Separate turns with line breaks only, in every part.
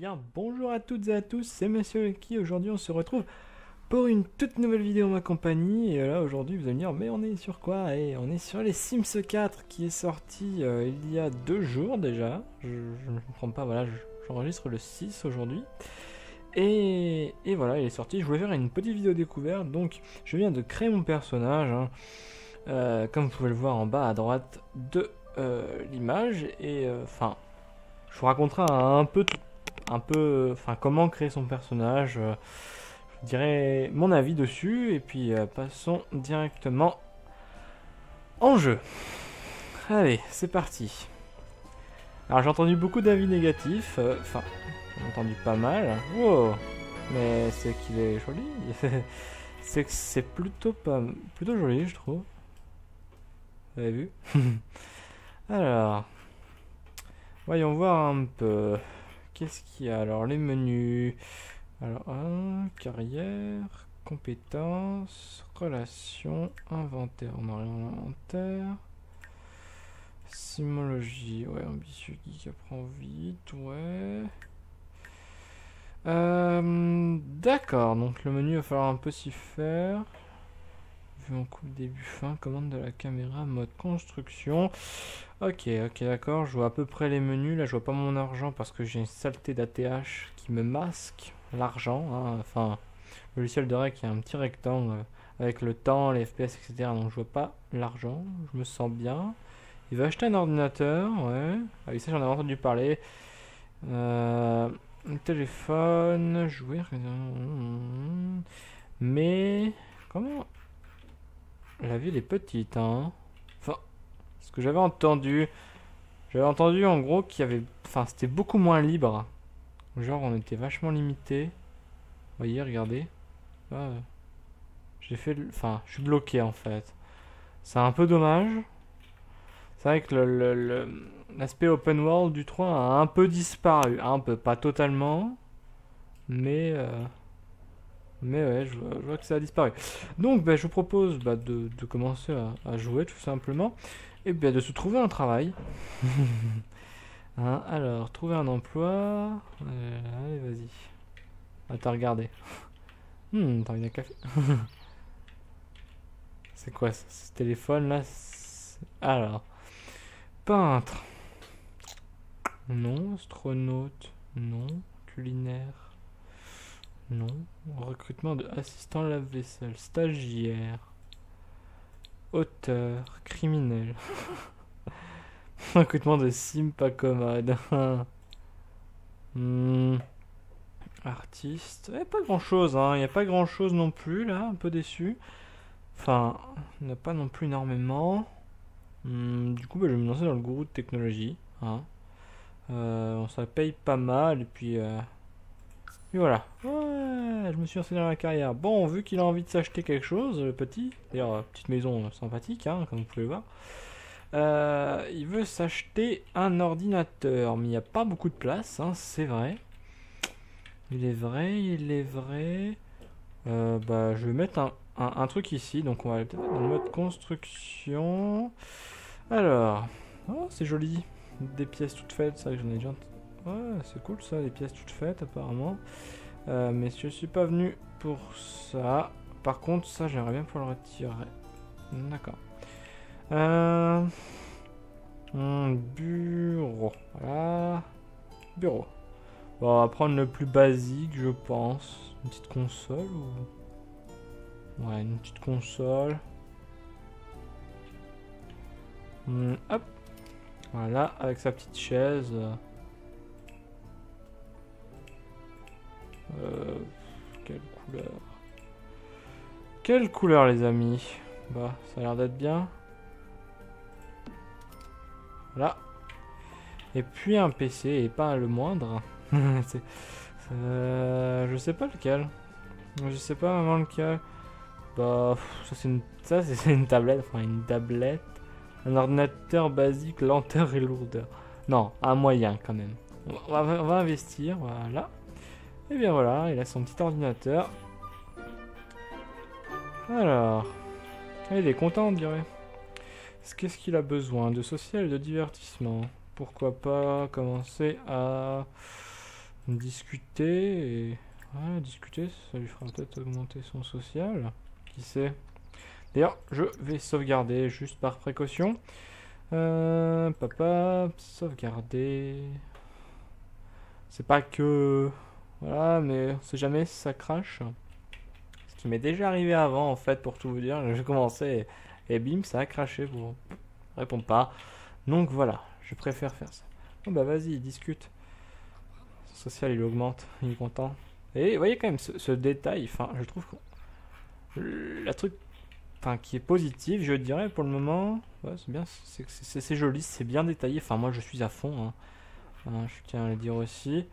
bien, bonjour à toutes et à tous, c'est Monsieur Lucky. Aujourd'hui on se retrouve pour une toute nouvelle vidéo en ma compagnie. Et là aujourd'hui vous allez me dire, mais on est sur quoi? Et on est sur les Sims 4 qui est sorti il y a 2 jours déjà. Je ne me trompe pas, voilà, j'enregistre le 6 aujourd'hui. Et voilà, il est sorti. Je voulais faire une petite vidéo découverte, donc je viens de créer mon personnage, hein. Comme vous pouvez le voir en bas à droite de l'image. Et enfin, je vous raconterai enfin comment créer son personnage. Je dirais mon avis dessus et puis passons directement en jeu. Allez, c'est parti. Alors j'ai entendu beaucoup d'avis négatifs. Enfin, j'ai entendu pas mal. Wow, mais c'est qu'il est joli. C'est que c'est plutôt joli, je trouve. Vous avez vu? Alors, voyons voir un peu. Qu'est-ce qu'il y a? Alors, les menus. Alors, carrière, compétences, relations, inventaire. On a rien en inventaire. Simologie, ouais, ambitieux geek apprend vite, ouais. D'accord, donc le menu va falloir un peu s'y faire. Vue en coupe, début, fin, commande de la caméra, mode construction. Ok, d'accord, je vois à peu près les menus. Là, je vois pas mon argent parce que j'ai une saleté d'ATH qui me masque l'argent, hein. Enfin, le logiciel de règle, il y a un petit rectangle avec le temps, les FPS, etc. Donc, je vois pas l'argent. Je me sens bien. Il va acheter un ordinateur, ouais. Ah oui, ça, j'en ai entendu parler. Téléphone, jouer. Mais, comment... La ville est petite, hein. Enfin, ce que j'avais entendu en gros qu'il y avait... Enfin, c'était beaucoup moins libre. Genre, on était vachement limité. Vous voyez, regardez. Ah, j'ai fait... Enfin, je suis bloqué, en fait. C'est un peu dommage. C'est vrai que l'aspect open world du 3 a un peu disparu. Un peu, pas totalement. Mais ouais, je vois que ça a disparu. Donc, je vous propose de commencer à jouer, tout simplement. Et bien, de se trouver un travail. Hein, alors, trouver un emploi. Allez, vas-y. Ah, t'as regardé. T'as envie d'un café? C'est quoi ce téléphone là? Alors, peintre. Non. Astronaute. Non. Culinaire. Non. Recrutement de assistant lave-vaisselle. Stagiaire. Auteur. Criminel. Recrutement de sim pas commode. Artiste. Pas grand chose, hein. Il n'y a pas grand chose non plus là. Un peu déçu. Enfin, il n'y en a pas non plus énormément. Du coup, je vais me lancer dans le gourou de technologie, hein. Ça paye pas mal. Et puis voilà. Ouais, je me suis lancé dans la carrière. Bon, vu qu'il a envie de s'acheter quelque chose, le petit. D'ailleurs, petite maison sympathique, hein, comme vous pouvez voir. Il veut s'acheter un ordinateur, mais il n'y a pas beaucoup de place, hein, c'est vrai. Il est vrai. Je vais mettre un truc ici, donc on va aller peut-être dans le mode construction. Alors, oh, c'est joli, des pièces toutes faites, ça que j'en ai déjà. Ouais, c'est cool ça, des pièces toutes faites apparemment. Mais je suis pas venu pour ça. Par contre, ça j'aimerais bien pouvoir le retirer. D'accord. Bureau. Voilà. Bureau. Bon, on va prendre le plus basique, je pense. Une petite console ou... Ouais, une petite console. Hop. Voilà, avec sa petite chaise. Quelle couleur? Quelle couleur, les amis? Bah, ça a l'air d'être bien. Voilà. Et puis un PC, et pas le moindre. Je sais pas lequel. Je sais pas vraiment lequel. Bah, ça c'est une tablette. Enfin, une tablette. Un ordinateur basique, lenteur et lourdeur. Non, un moyen quand même. On va investir, voilà. Et bien voilà, il a son petit ordinateur. Alors, il est content, on dirait. Qu'est-ce qu'il a besoin? De social et de divertissement. Pourquoi pas commencer à discuter et... Ouais, discuter, ça lui fera peut-être augmenter son social. Qui sait? D'ailleurs, je vais sauvegarder juste par précaution. Papa, sauvegarder. C'est pas que... Voilà, mais on sait jamais si ça crache. Ce qui m'est déjà arrivé avant, en fait, pour tout vous dire. J'ai commencé et bim, ça a craché. Vous répondez pas. Donc voilà, je préfère faire ça. Bon bah vas-y, discute. Son social, il augmente, il est content. Et vous voyez quand même ce détail, enfin, je trouve que la truc enfin, qui est positif, je dirais, pour le moment. Ouais, c'est bien, c'est joli, c'est bien détaillé. Enfin, moi, je suis à fond, hein. Je tiens à le dire aussi.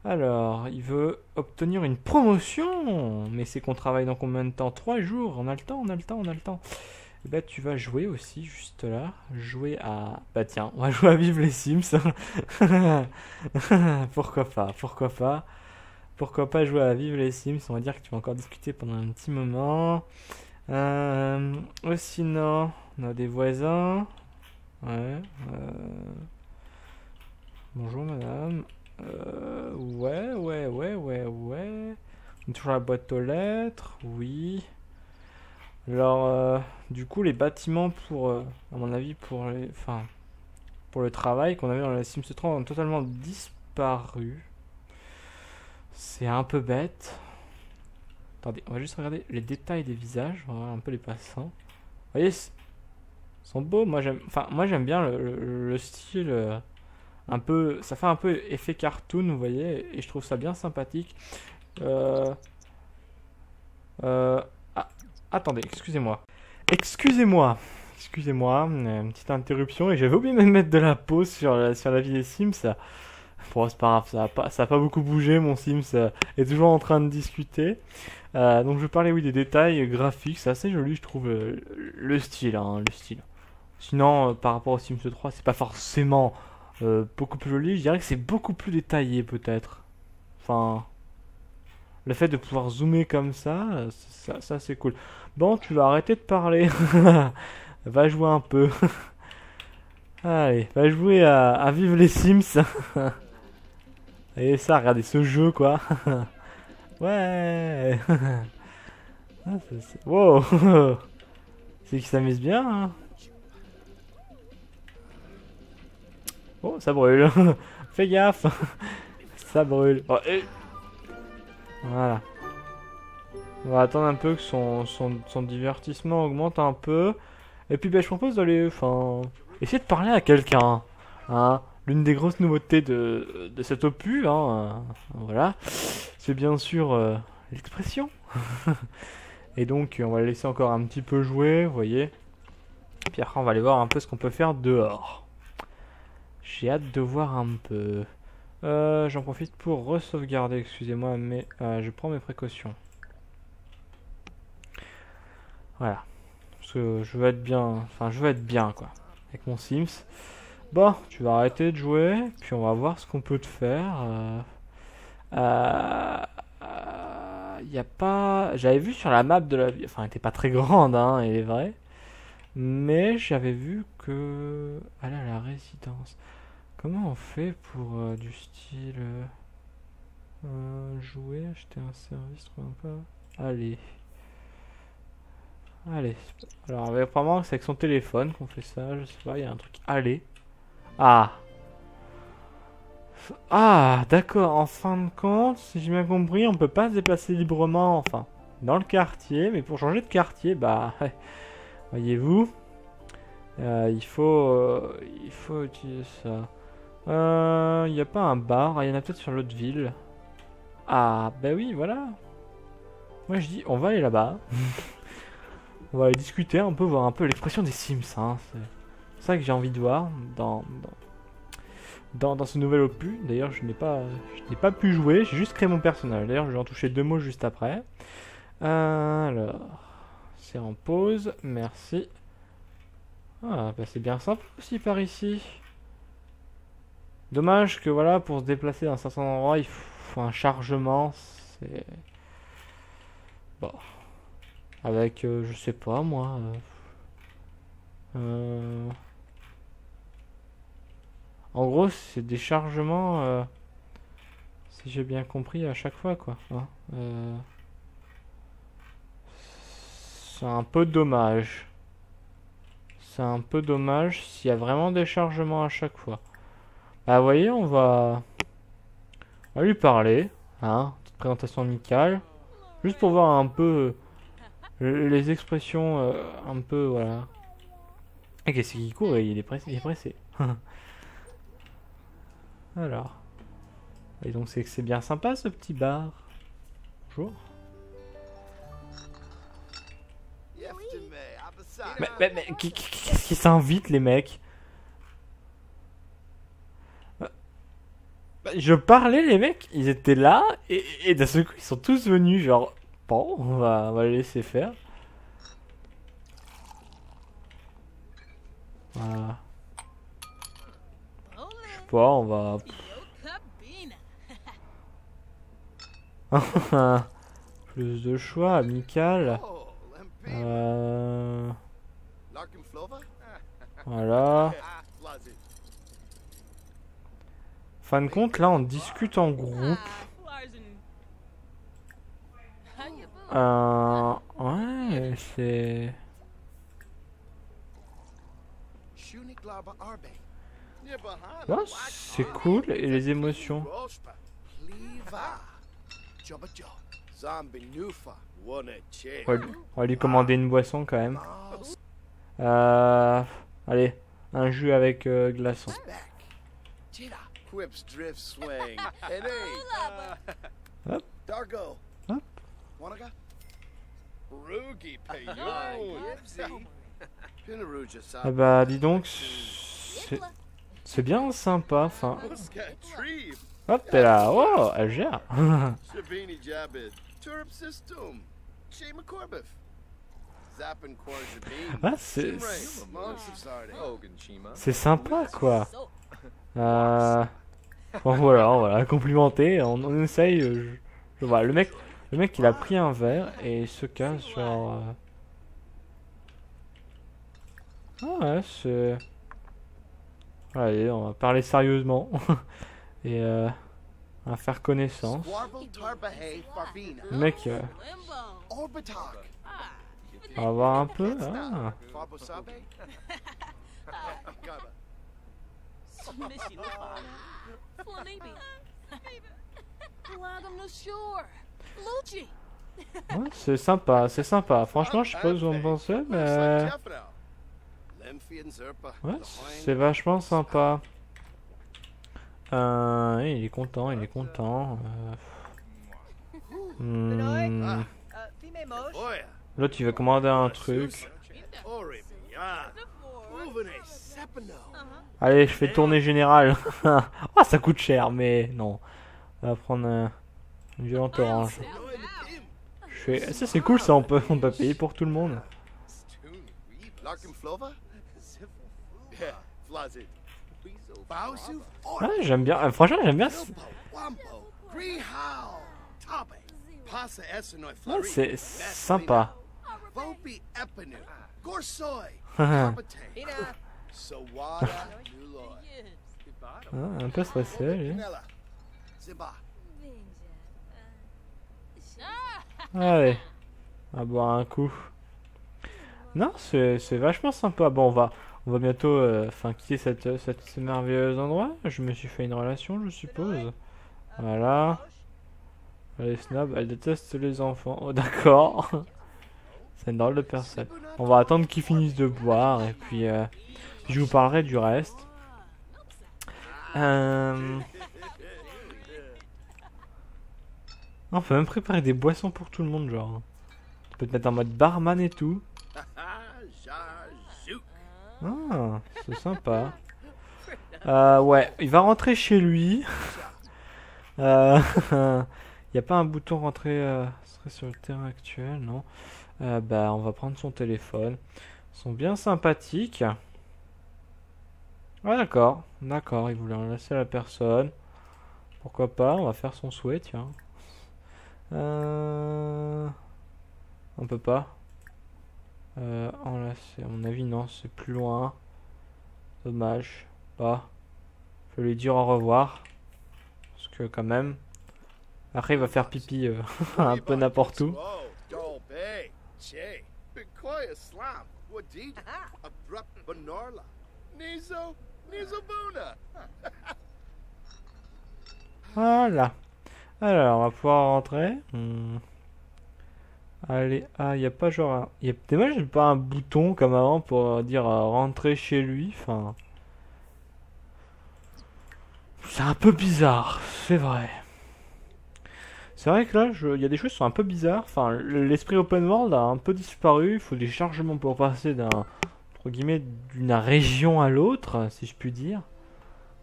Alors, il veut obtenir une promotion. Mais c'est qu'on travaille dans combien de temps? 3 jours. On a le temps, on a le temps, on a le temps. Et bah, tu vas jouer aussi, juste là. Jouer à... Bah tiens, on va jouer à Vive les Sims. Pourquoi pas, pourquoi pas. Pourquoi pas jouer à Vive les Sims? On va dire que tu vas encore discuter pendant un petit moment. Sinon, on a des voisins. Ouais. Bonjour madame. Ouais. Toujours la boîte aux lettres. Oui. Alors, du coup, les bâtiments pour, à mon avis, enfin, pour le travail qu'on avait dans la Sims 3 ont totalement disparu. C'est un peu bête. Attendez, on va juste regarder les détails des visages, on va voir un peu les passants. Vous voyez, ils sont beaux. Moi j'aime bien le style un peu, ça fait un peu effet cartoon, vous voyez, et je trouve ça bien sympathique. Euh, ah, attendez, excusez-moi, une petite interruption et j'avais oublié de mettre de la pause sur la vie des Sims. Bon, c'est pas grave, ça a pas beaucoup bougé, mon Sims est toujours en train de discuter. Donc je parlais oui des détails graphiques, c'est assez joli je trouve le style, hein, le style. Sinon par rapport au Sims 3 c'est pas forcément beaucoup plus joli, je dirais que c'est beaucoup plus détaillé peut-être. Enfin, le fait de pouvoir zoomer comme ça c'est cool. Bon, tu vas arrêter de parler, va jouer un peu. Allez, va jouer à Vive les Sims. Et ça, regardez ce jeu quoi. Ouais. Ah, wow. C'est qu'ils s'amusent bien, hein. Oh, ça brûle. Fais gaffe. Ça brûle. Oh, voilà. On va attendre un peu que son divertissement augmente un peu. Et puis ben, je propose d'aller, enfin, essayer de parler à quelqu'un. Hein. L'une des grosses nouveautés de cet opus, hein, voilà, c'est bien sûr l'expression. Et donc on va le laisser encore un petit peu jouer, vous voyez. Puis après on va aller voir un peu ce qu'on peut faire dehors. J'ai hâte de voir un peu. J'en profite pour re-sauvegarder, excusez-moi, mais je prends mes précautions. Voilà. Parce que je veux être bien, enfin je veux être bien quoi, avec mon Sims. Bon, tu vas arrêter de jouer, puis on va voir ce qu'on peut te faire. Y a pas... J'avais vu sur la map de la ville, enfin elle était pas très grande, hein, il est vrai. Mais j'avais vu que... Aller à la résidence. Comment on fait pour du style... jouer, acheter un service, trouver un peu... Allez. Allez. Alors apparemment c'est avec son téléphone qu'on fait ça, je sais pas, il y a un truc... Allez. Ah. Ah, d'accord, en fin de compte, si j'ai bien compris, on peut pas se déplacer librement, enfin, dans le quartier, mais pour changer de quartier, bah, voyez-vous, il faut utiliser ça. Il n'y a pas un bar, il y en a peut-être sur l'autre ville. Ah, bah oui, voilà. Moi je dis, on va aller là-bas. On va aller discuter un peu, voir un peu l'expression des Sims, hein. C'est ça que j'ai envie de voir dans ce nouvel opus. D'ailleurs, je n'ai pas pu jouer, j'ai juste créé mon personnage. D'ailleurs, je vais en toucher 2 mots juste après. Alors, c'est en pause, merci. Ah, bah c'est bien simple aussi par ici. Dommage que voilà, pour se déplacer dans un certain endroit, il faut un chargement. C'est... Bon. Avec, je sais pas moi... En gros, c'est des chargements Si j'ai bien compris à chaque fois, quoi. Hein. C'est un peu dommage. C'est un peu dommage s'il y a vraiment des chargements à chaque fois. Bah, vous voyez, on va lui parler. Hein, petite présentation amicale. Juste pour voir un peu les expressions, un peu, voilà. Et qu'est-ce qu'il court? Il est pressé. Il est pressé. Alors. Et donc, c'est bien sympa ce petit bar. Bonjour. Mais qu'est-ce qui s'invite, les mecs? Je parlais, les mecs, ils étaient là, et d'un seul coup, ils sont tous venus, genre, bon, on va les laisser faire. Voilà. Je sais pas, on va... Plus de choix, amical. Voilà. Fin de compte, là, on discute en groupe. Ouais, c'est... Ouais, c'est cool, et les émotions. On va lui commander une boisson, quand même. Allez, un jus avec glaçon. Hop. Hop. Ah bah dis donc, c'est bien sympa, enfin... Hop, t'es là, oh, elle gère. Ah, c'est sympa, quoi. Bon, voilà, on va la complimenter, on essaye. Voilà, le mec, il a pris un verre et il se casse, genre... Ah ouais, c'est... Allez, on va parler sérieusement. Et on va faire connaissance. Le mec... on va voir un peu. Ah. Ouais, c'est sympa, c'est sympa. Franchement, je sais pas où vous en pensez, mais... Ouais, c'est vachement sympa. Il est content, il est content. L'autre, il veut commander un truc. Allez, je fais tourner général. Oh, ça coûte cher, mais non. On va prendre une violente orange. Ça, c'est cool, ça, on peut payer pour tout le monde. Ouais, j'aime bien. Franchement, j'aime bien. Ouais, c'est sympa. Un peu stressé, lui. Allez, on va boire un coup. Non, c'est vachement sympa. Bon, on va bientôt quitter ce merveilleux endroit. Je me suis fait une relation, je suppose. Voilà. Elle est snob, elle déteste les enfants. Oh, d'accord. C'est une drôle de personne. On va attendre qu'ils finissent de boire et puis je vous parlerai du reste. On peut même préparer des boissons pour tout le monde, genre. Tu peux te mettre en mode barman et tout. Ah, c'est sympa. Ouais, il va rentrer chez lui. Il n'y a pas un bouton rentrer sur le terrain actuel, non. Bah, on va prendre son téléphone. Ils sont bien sympathiques. Ah, d'accord, il voulait en laisser à la personne. Pourquoi pas, on va faire son souhait, tiens. On peut pas. Enlacer, à mon avis, non, c'est plus loin. Dommage. Bah, je vais lui dire au revoir. Parce que, quand même, Après, il va faire pipi un peu n'importe où. Voilà. Alors, on va pouvoir rentrer. Allez, ah, il n'y a pas genre y a dommage, j'ai pas un bouton comme avant pour dire rentrer chez lui. Enfin, c'est un peu bizarre, c'est vrai. C'est vrai que là, il y a des choses qui sont un peu bizarres. Enfin, l'esprit open world a un peu disparu. Il faut des chargements pour passer entre guillemets, d'une région à l'autre, si je puis dire.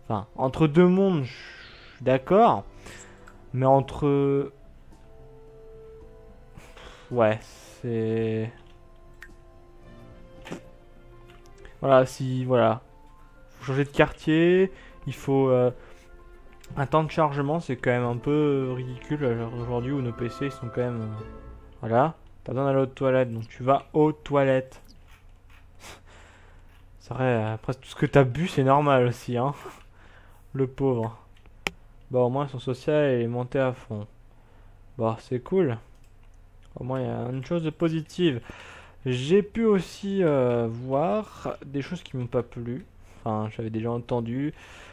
Enfin, entre deux mondes, je suis d'accord. Mais entre... Ouais, c'est... Voilà, si... Voilà. Faut changer de quartier. Il faut... un temps de chargement, c'est quand même un peu ridicule aujourd'hui où nos PC sont quand même... voilà. T'as besoin d'aller aux toilettes, donc tu vas aux toilettes. C'est vrai, après tout ce que t'as bu, c'est normal aussi, hein. Le pauvre. Bon, au moins son social est monté à fond. Bon, c'est cool. Au moins, il y a une chose de positive. J'ai pu aussi voir des choses qui m'ont pas plu. Enfin, j'avais déjà entendu.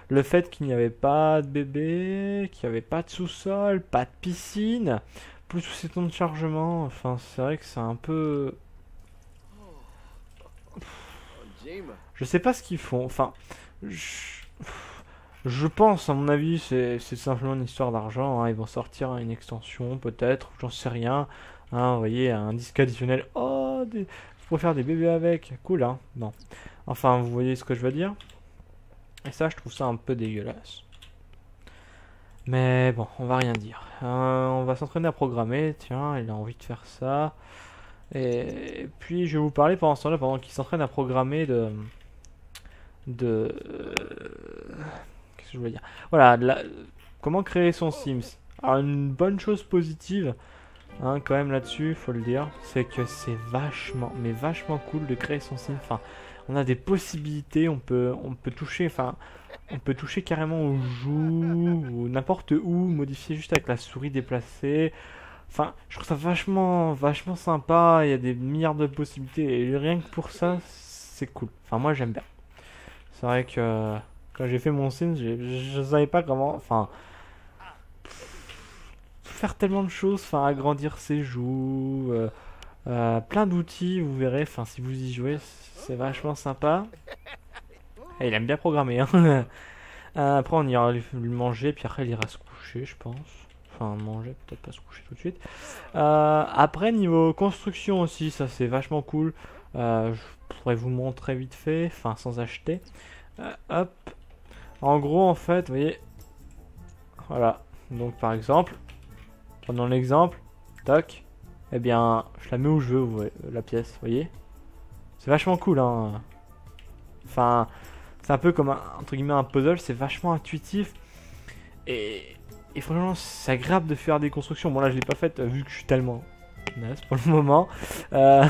Le fait qu'il n'y avait pas de bébé, qu'il n'y avait pas de sous-sol, pas de piscine, plus tous ces temps de chargement. Enfin, c'est vrai que c'est un peu... Je sais pas ce qu'ils font. Enfin, je pense, à mon avis, c'est simplement une histoire d'argent. Hein. Ils vont sortir une extension, peut-être, j'en sais rien. Hein, vous voyez, un disque additionnel. Oh, je pourrais faire des bébés avec. Cool, hein. Non. Enfin, vous voyez ce que je veux dire. Et ça, je trouve ça un peu dégueulasse. Mais bon, on va rien dire. On va s'entraîner à programmer. Tiens, il a envie de faire ça. Et puis, je vais vous parler pendant ce temps-là, pendant qu'il s'entraîne à programmer de qu'est-ce que je veux dire, voilà, comment créer son Sims. Alors une bonne chose positive, hein, quand même là-dessus, faut le dire, c'est que c'est vachement, mais vachement cool de créer son Sims. Enfin, on a des possibilités, on peut toucher, enfin, on peut toucher carrément au joue ou n'importe où, modifier juste avec la souris déplacée. Enfin, je trouve ça vachement sympa. Il y a des milliards de possibilités et rien que pour ça, c'est cool. Enfin, moi j'aime bien. C'est vrai que quand j'ai fait mon Sims, je savais pas comment, enfin, faire tellement de choses, enfin, agrandir ses joues, plein d'outils, vous verrez, enfin, si vous y jouez, c'est vachement sympa. Et il aime bien programmer, hein. Après, on ira lui manger, puis après, il ira se coucher, je pense. Enfin, manger, peut-être pas se coucher tout de suite. Après, niveau construction aussi, ça c'est vachement cool. Je pourrais vous montrer vite fait, enfin, sans acheter. Hop. En gros, en fait, vous voyez, voilà. Donc, par exemple, prenons l'exemple, tac, eh bien, je la mets où je veux, vous voyez, la pièce, vous voyez. C'est vachement cool, hein. Enfin, c'est un peu comme entre guillemets un puzzle, c'est vachement intuitif. Et franchement, c'est agréable de faire des constructions. Bon, là, je l'ai pas faite vu que je suis tellement naze pour le moment. Euh,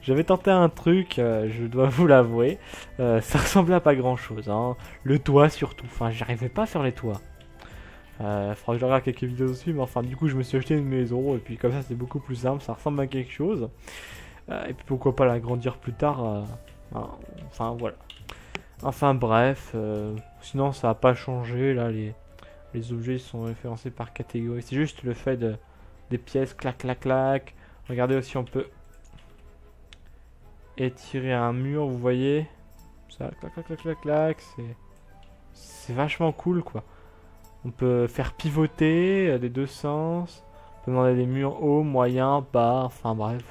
J'avais tenté un truc, je dois vous l'avouer. Ça ressemblait à pas grand chose, hein. Le toit surtout. Enfin, j'arrivais pas à faire les toits. Faudra que je regarde quelques vidéos dessus, mais enfin, du coup, je me suis acheté une maison. Et puis, comme ça, c'est beaucoup plus simple. Ça ressemble à quelque chose. Et puis, pourquoi pas l'agrandir plus tard. Enfin, voilà. Enfin, bref. Sinon, ça a pas changé. Là, les objets sont référencés par catégorie. C'est juste le fait des pièces, clac, clac, clac. Regardez aussi, on peut étirer un mur, vous voyez. Ça, clac, clac, clac, clac, clac. C'est vachement cool, quoi. On peut faire pivoter des deux sens. On peut demander des murs hauts, moyens, bas. Enfin, bref.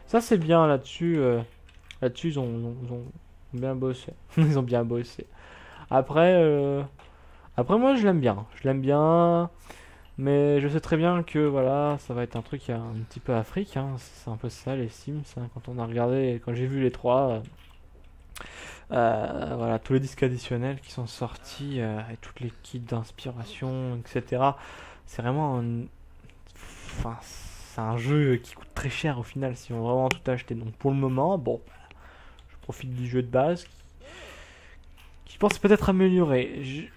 Ça, c'est bien là-dessus. Là-dessus, ils ont bien bossé. Ils ont bien bossé. Après, après moi, je l'aime bien. Je l'aime bien. Mais je sais très bien que voilà, ça va être un truc un petit peu Afrique, hein. C'est un peu ça les Sims, hein. Quand on a regardé, quand j'ai vu les trois, voilà, tous les disques additionnels qui sont sortis et toutes les kits d'inspiration, etc. C'est vraiment enfin, c'est un jeu qui coûte très cher au final si on veut vraiment tout acheter. Donc pour le moment, bon, je profite du jeu de base qui pense peut-être améliorer.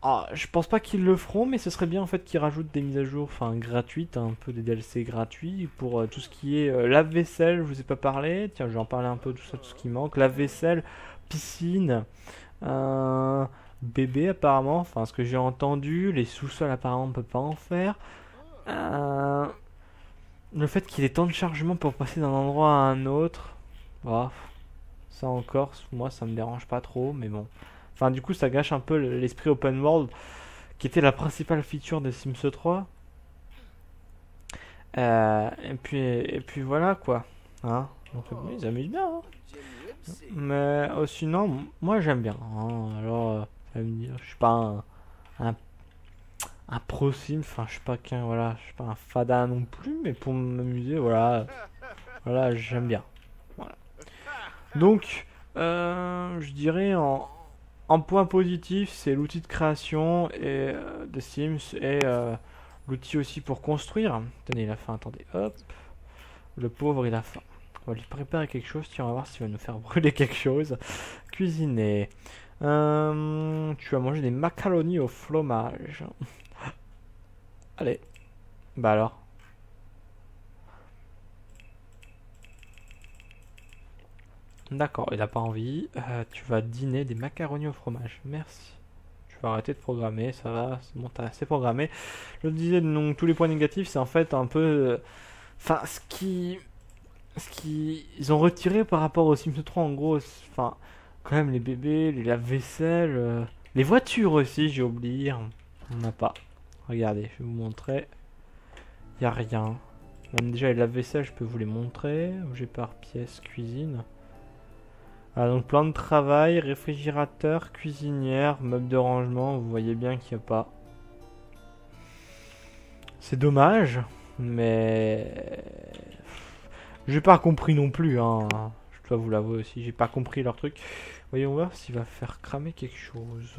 Ah, je pense pas qu'ils le feront, mais ce serait bien en fait qu'ils rajoutent des mises à jour, enfin gratuites, un peu des DLC gratuits pour tout ce qui est lave-vaisselle. Je vous ai pas parlé. Tiens, je vais en parler un peu tout ça, tout ce qui manque. Lave-vaisselle, piscine, euh, bébé apparemment. Enfin, ce que j'ai entendu, les sous-sols apparemment on peut pas en faire. Euh, le fait qu'il y ait des temps de chargement pour passer d'un endroit à un autre, bah, ça encore, moi ça me dérange pas trop, mais bon. Enfin, du coup, ça gâche un peu l'esprit open world qui était la principale feature de Sims 3. Et puis voilà quoi. Hein? Donc, ils s'amusent bien. Hein. Mais sinon, moi j'aime bien. Hein. Alors, ça veut dire, je suis pas un, un pro Sims. Enfin, je suis pas qu'un, voilà, je suis pas un fada non plus, mais pour m'amuser, voilà, voilà, j'aime bien. Voilà. Donc, je dirais en point positif, c'est l'outil de création et de Sims et l'outil aussi pour construire. Tenez, il a faim, attendez, hop. Le pauvre, il a faim. On va lui préparer quelque chose, tiens, on va voir s'il va nous faire brûler quelque chose. Cuisiner. Tu vas manger des macaronis au fromage. Allez. Bah alors. D'accord, il a pas envie. Tu vas dîner des macaronis au fromage. Merci. Tu vas arrêter de programmer, ça va, c'est bon, t'as assez programmé. Je te disais, donc tous les points négatifs, c'est en fait un peu... Enfin, ce qui ils ont retiré par rapport au Sims 3 en gros, enfin, quand même les bébés, les lave-vaisselle, les voitures aussi, j'ai oublié. On n'a pas. Regardez, je vais vous montrer. Il y a rien. Même déjà les lave-vaisselle, je peux vous les montrer. Objet par pièce, cuisine. Ah, donc plan de travail, réfrigérateur, cuisinière, meuble de rangement, vous voyez bien qu'il n'y a pas. C'est dommage, mais j'ai pas compris non plus, hein. Je dois vous l'avouer aussi, j'ai pas compris leur truc. Voyons voir s'il va faire cramer quelque chose.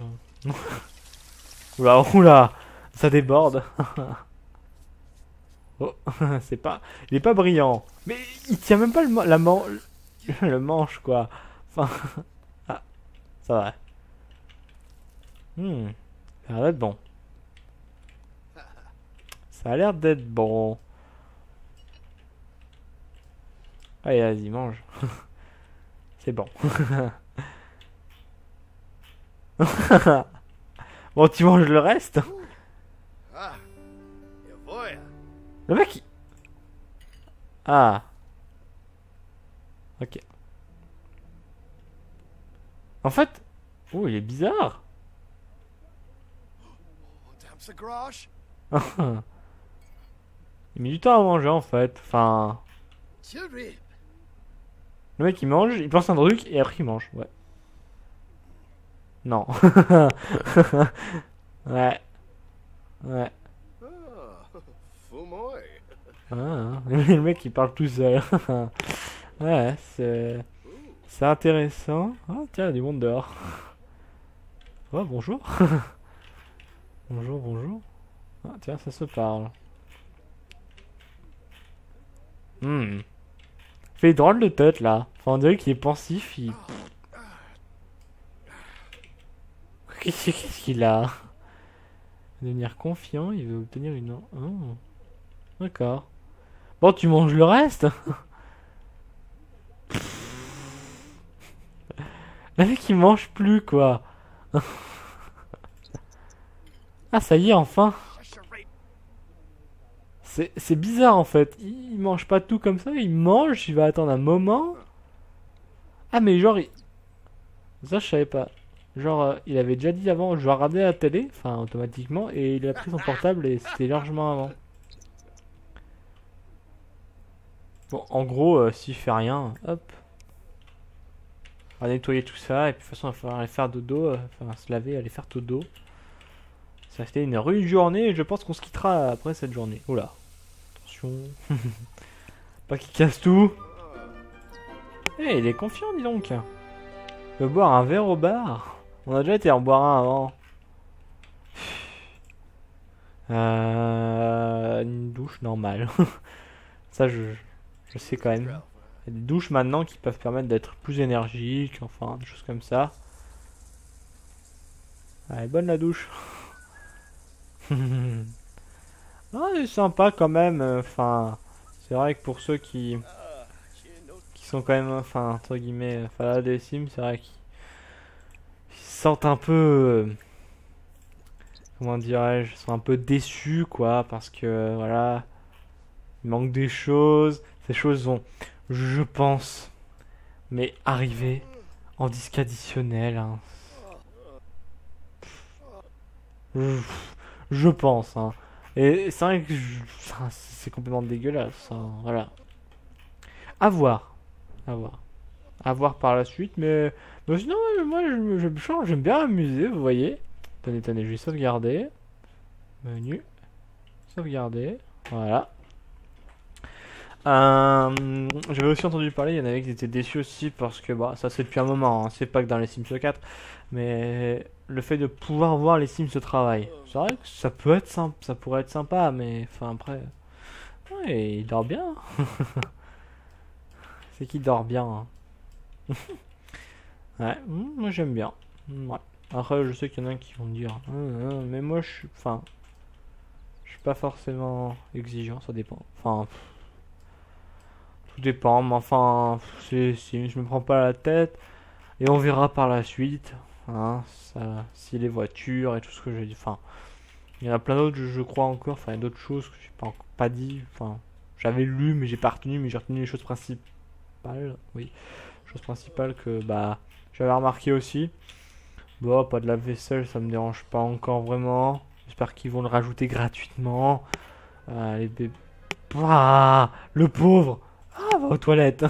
Oula, oula, ça déborde. Oh, c'est pas, il est pas brillant. Mais il tient même pas le manche quoi. Enfin, ah, ça va. Ça a l'air d'être bon. Ça a l'air d'être bon. Allez, vas-y, mange. C'est bon. Bon, tu manges le reste? Le mec, Ah. Ok. En fait... Oh, il est bizarre. Il met du temps à manger, en fait. Enfin... Le mec, il mange, il pense à un truc, et après, il mange. Ouais. Non. Ouais. Ouais. Ah, le mec il parle tout seul. Ouais, c'est intéressant. Ah tiens, il y a du monde dehors. Oh, bonjour. Bonjour, bonjour. Ah tiens, ça se parle. Fait drôle de tête là. Enfin, on dirait qu'il est pensif. Qu'est-ce qu'il a? Devenir confiant, il veut obtenir une... Oh. D'accord. Bon, tu manges le reste. Le mec il mange plus quoi. Ah ça y est enfin. C'est bizarre en fait. Il mange pas tout comme ça, il mange, il va attendre un moment. Ah mais genre ça je savais pas. Genre il avait déjà dit avant, je vais regarder la télé, enfin automatiquement, et il a pris son portable et c'était largement avant. Bon en gros s'il fait rien, hop. On va nettoyer tout ça et puis de toute façon il va falloir aller faire dodo, enfin se laver, aller faire dodo. Ça fait une rude journée et je pense qu'on se quittera après cette journée. Oula. Attention. Pas qu'il casse tout. Eh, il est confiant, dis donc. Il veut boire un verre au bar. On a déjà été en boire un avant. Une douche normale. Ça, je sais quand même. Il y a des douches maintenant qui peuvent permettre d'être plus énergiques, enfin, des choses comme ça. Elle est bonne la douche. Ah, c'est sympa quand même. Enfin, c'est vrai que pour ceux qui sont quand même, enfin, entre guillemets, fans des Sims, c'est vrai qu'ils se sentent un peu, comment dirais-je, sont un peu déçus, quoi, parce que voilà, il manque des choses. Ces choses vont, je pense, mais arriver en disque additionnel, hein. Je, je pense, hein. Et c'est vrai que enfin, c'est complètement dégueulasse, hein, voilà. À voir, à voir. À voir par la suite, mais sinon, ouais, moi, j'aime bien m'amuser, vous voyez. Attendez, je vais sauvegarder. Menu, sauvegarder, voilà. J'avais aussi entendu parler, il y en avait qui étaient déçus aussi parce que bah, ça c'est depuis un moment, hein, c'est pas que dans les Sims 4, mais le fait de pouvoir voir les Sims au travail, c'est vrai que ça peut être sympa, ça pourrait être sympa, mais enfin après, ouais, il dort bien, hein. C'est qui dort bien, hein. Ouais, moi j'aime bien. Ouais. Après, je sais qu'il y en a qui vont me dire, mais moi je suis pas forcément exigeant, ça dépend. Enfin, tout dépend, mais enfin, je me prends pas la tête. Et on verra par la suite, hein, ça, si les voitures et tout ce que j'ai dit. Enfin, il y en a plein d'autres, je crois encore. Enfin, il y a d'autres choses que j'ai pas dit. Enfin, j'avais lu, mais j'ai pas retenu. Mais j'ai retenu les choses principales. Oui, choses principales que bah j'avais remarqué aussi. Bon, pas de la vaisselle, ça me dérange pas encore vraiment. J'espère qu'ils vont le rajouter gratuitement. Les bébés. Ouah, le pauvre. Ah, va aux toilettes.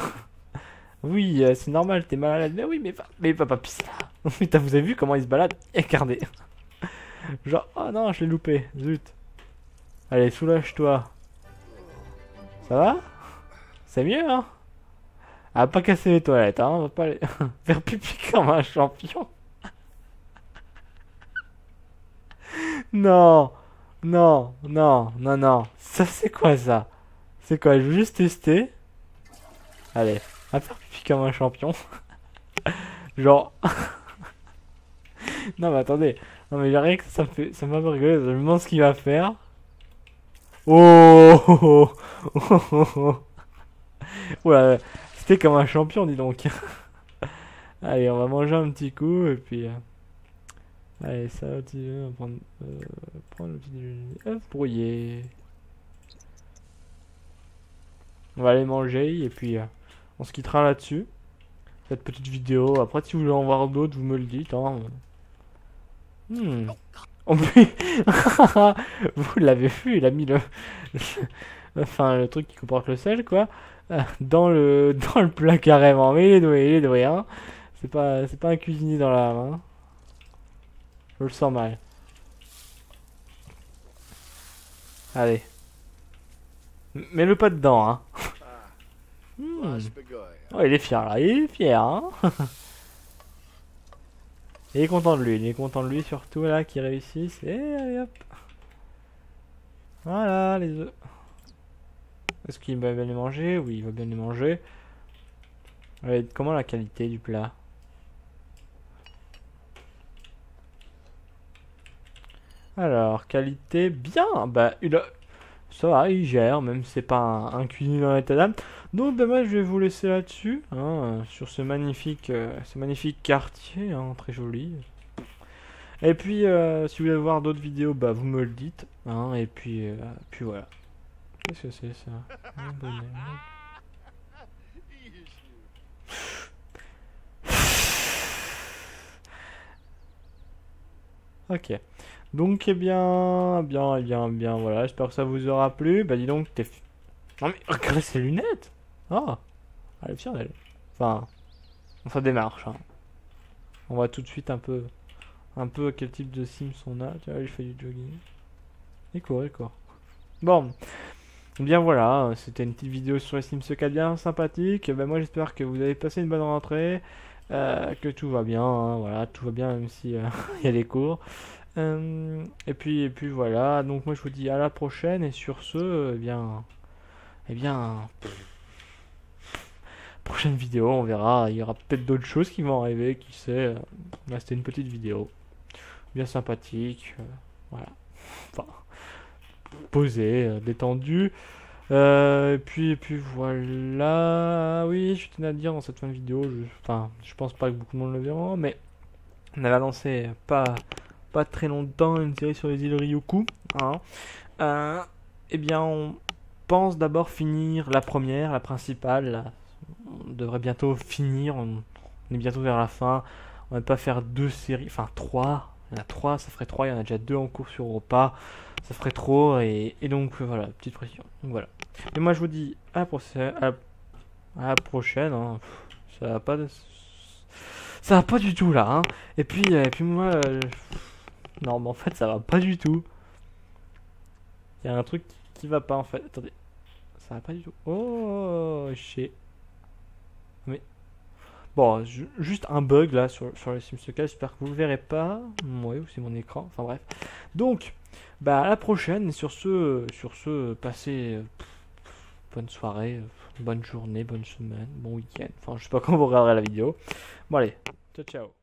Oui, c'est normal, t'es mal à l'aise. Mais oui, mais papa pisse là. Putain, vous avez vu comment il se balade? Regardez. Genre, oh non, je l'ai loupé. Zut. Allez, soulage-toi. Ça va? C'est mieux, hein? Ah, pas casser les toilettes, hein? On va pas aller faire pipi comme un champion. Non, non. Ça, c'est quoi ça? C'est quoi? Je veux juste tester. Allez, on va faire pipi comme un champion. Genre, non, mais attendez. Non, mais rien que ça me fait rigoler. Je me demande ce qu'il va faire. Oh, oh, oh, oh, oh. Oula, c'était comme un champion, dis donc. Allez, on va manger un petit coup et puis. Allez, ça, on va prendre le petit déjeuner. Hop, brouillé. On va aller manger et puis on se quittera là-dessus. Cette petite vidéo. Après, si vous voulez en voir d'autres, vous me le dites, hein. En plus, vous l'avez vu, il a mis enfin, le truc qui comporte le sel, quoi, dans le plat carrément. Mais il est doué, hein. C'est pas un cuisinier dans l'âme, hein. Je le sens mal. Allez. Mets-le pas dedans, hein. Oh, il est fier, là. Il est fier, hein. Il est content de lui. Il est content de lui, surtout, là, qu'il réussisse. Et allez, hop. Voilà, les œufs. Est-ce qu'il va bien les manger? Oui, il va bien les manger. Ouais, comment la qualité du plat? Alors, qualité bien. Bah, ça va, il gère, même si c'est pas un cuisinier dans l'état d'âme. Donc, bah, moi, je vais vous laisser là-dessus, hein, sur ce magnifique quartier, hein, très joli. Et puis, si vous voulez voir d'autres vidéos, bah, vous me le dites, hein, et puis voilà. Qu'est-ce que c'est ça? Ok. Donc, bien, voilà. J'espère que ça vous aura plu. Bah, dis donc, non, mais regardez ses lunettes! Ah! Elle est fière d'elle. Enfin, ça démarche, hein. On voit tout de suite un peu quel type de Sims on a. Tu vois, il fait du jogging. Il court. Bon. Bien voilà, c'était une petite vidéo sur les Sims 4 bien sympathique. Ben, moi, j'espère que vous avez passé une bonne rentrée. Que tout va bien, hein, voilà, tout va bien même si il y a des cours. Et puis voilà, donc moi je vous dis à la prochaine et sur ce, eh bien, prochaine vidéo, on verra, il y aura peut-être d'autres choses qui vont arriver, qui sait. Là c'était une petite vidéo, bien sympathique, voilà. enfin, posé, détendu. Et puis voilà. Oui, je tenais à dire dans cette fin de vidéo, enfin, je pense pas que beaucoup de monde le verra, mais on avait lancé pas très longtemps une série sur les îles Ryukyu. Hein. Eh bien, on pense d'abord finir la première, la principale. On devrait bientôt finir. On est bientôt vers la fin. On va pas faire deux séries, enfin trois. Il y en a trois, ça ferait trois. Il y en a déjà deux en cours sur Europa. Ça ferait trop. Et donc voilà, petite précision. Donc voilà. Et moi je vous dis à la prochaine. Hein. Ça va pas, ça va pas du tout là. Hein. Et puis moi, non, mais en fait ça va pas du tout. Il y a un truc qui va pas en fait. Attendez, ça va pas du tout. Oh, shit. Mais bon, juste un bug là sur le SimStock. J'espère que vous le verrez pas. Ouais, ou c'est mon écran. Enfin bref. Donc, bah à la prochaine. Et sur ce, passez bonne soirée, bonne journée, bonne semaine, bon week-end. Enfin, je sais pas quand vous regarderez la vidéo. Bon allez, ciao ciao.